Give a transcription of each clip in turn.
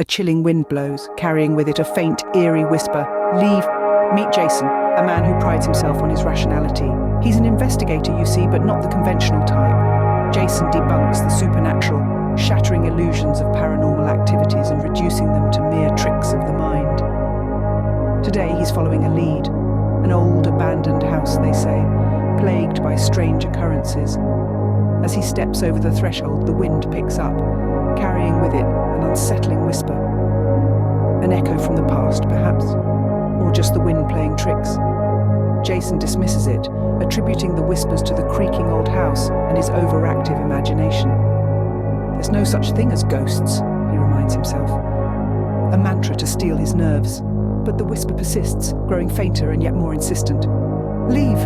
A chilling wind blows, carrying with it a faint, eerie whisper. Leave. Meet Jason, a man who prides himself on his rationality. He's an investigator, you see, but not the conventional type. Jason debunks the supernatural, shattering illusions of paranormal activities and reducing them to mere tricks of the mind. Today he's following a lead. An old, abandoned house, they say, plagued by strange occurrences. As he steps over the threshold, the wind picks up, carrying with it an unsettling whisper. An echo from the past, perhaps, or just the wind playing tricks. Jason dismisses it, attributing the whispers to the creaking old house and his overactive imagination. There's no such thing as ghosts, he reminds himself. A mantra to steel his nerves, but the whisper persists, growing fainter and yet more insistent. Leave!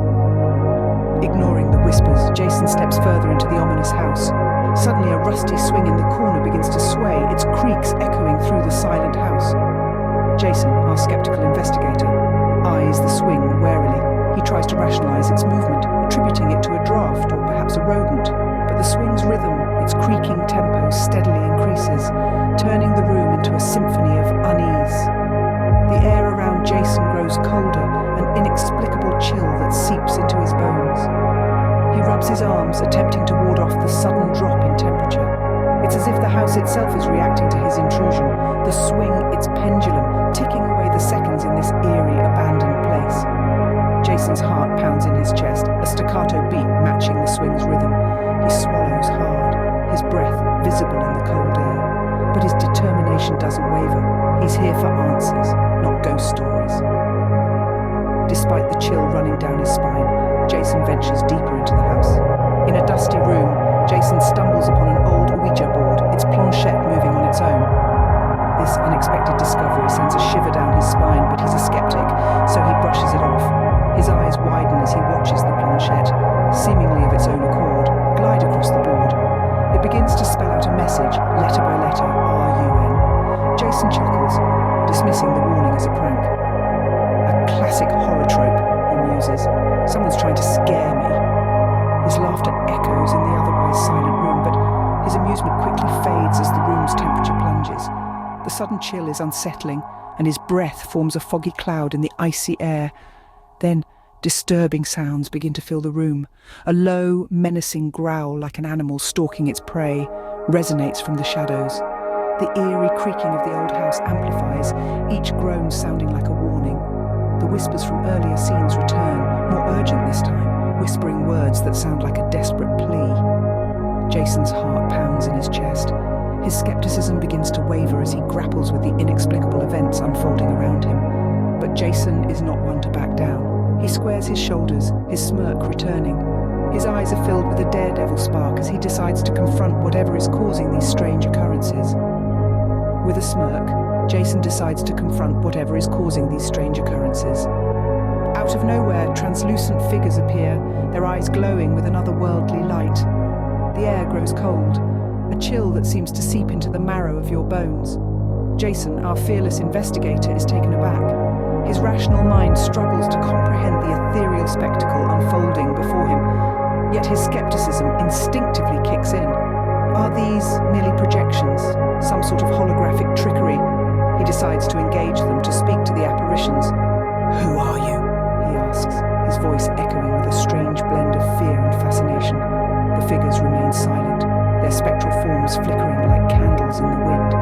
Ignoring the whispers, Jason steps further into the ominous house. Suddenly, a rusty swing in the corner begins to sway, its creaks echoing through the silent house. Jason, our skeptical investigator, eyes the swing warily. He tries to rationalize its movement, attributing it to a draft or perhaps a rodent. But the swing's rhythm, its creaking tempo, steadily increases, turning the room into a symphony of unease. The air around Jason grows colder, an inexplicable chill that seeps into his bones. He rubs his arms, attempting to ward off the sudden drop in temperature. It's as if the house itself is reacting to his intrusion, the swing, its pendulum, ticking away the seconds in this eerie, abandoned place. Jason's heart pounds in his chest, a staccato beat matching the swing's rhythm. He swallows hard, his breath visible in the cold air. But his determination doesn't waver. He's here for answers, not ghost stories. Despite the chill running down his spine, Jason ventures deeper into the house. In a dusty room, Jason stumbles upon an old Ouija board, its planchette moving on its own. This unexpected discovery sends a shiver down his spine, but he's a skeptic, so he brushes it off. His eyes widen as he watches the planchette, seemingly of its own accord, glide across the board. It begins to spell out a message, letter by letter, R-U-N. Jason chuckles, dismissing the warning as a prank. A classic horror trope, he muses. Someone's trying to scare me. His laughter echoes in the otherwise silent room, but his amusement quickly fades as the room's temperature plunges. The sudden chill is unsettling, and his breath forms a foggy cloud in the icy air. Then, disturbing sounds begin to fill the room. A low, menacing growl like an animal stalking its prey resonates from the shadows. The eerie creaking of the old house amplifies, each groan sounding like a warning. The whispers from earlier scenes return, more urgent this time, whispering words that sound like a desperate plea. Jason's heart pounds in his chest. His skepticism begins to waver as he grapples with the inexplicable events unfolding around him. But Jason is not one to back down. He squares his shoulders, his smirk returning. His eyes are filled with a daredevil spark as he decides to confront whatever is causing these strange occurrences. With a smirk, Jason decides to confront whatever is causing these strange occurrences. Out of nowhere, translucent figures appear, their eyes glowing with an otherworldly light. The air grows cold, a chill that seems to seep into the marrow of your bones. Jason, our fearless investigator, is taken aback. His rational mind struggles to comprehend the ethereal spectacle unfolding before him, yet his skepticism instinctively kicks in. Are these merely projections, some sort of holographic trickery? He decides to engage them, to speak to the apparitions. "Who are you?" he asks, his voice echoing with a strange blend of fear and fascination. The figures remain silent, their spectral forms flickering like candles in the wind.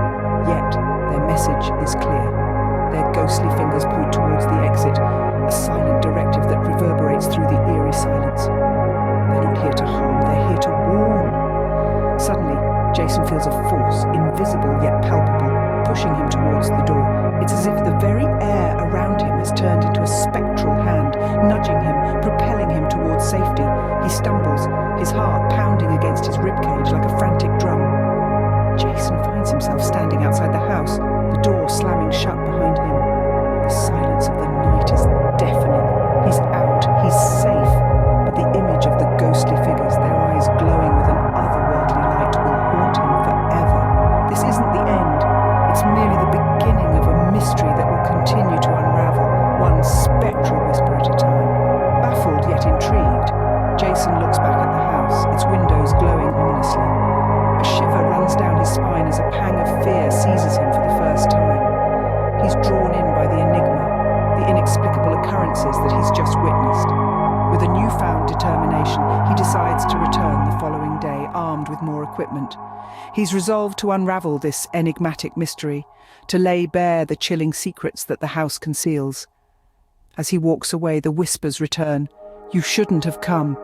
Yet, their message is clear. Their ghostly fingers point towards the exit, a silent directive that reverberates through the eerie silence. They're not here to harm, they're here to warn. Suddenly, Jason feels a force, invisible yet palpable, pushing him towards the door. It's as if the very air around him has turned into a spectral hand, nudging him, propelling him towards safety. He stumbles, his heart pounding against his ribcage like a frantic drum. Jason finds himself standing outside the house, the door slamming shut behind him. The silence of the night is deafening. He's out, he's safe, but the image of the ghostly figures, their eyes glowing with an otherworldly light, will haunt him forever. This isn't the end. It's merely the beginning of a mystery that will continue to unravel, one spectral whisper at a time. Baffled yet intrigued, Jason looks back at the house, its windows glowing ominously. A shiver runs down his spine as a pang of fear seizes to return the following day, armed with more equipment. He's resolved to unravel this enigmatic mystery, to lay bare the chilling secrets that the house conceals. As he walks away, the whispers return. "You shouldn't have come.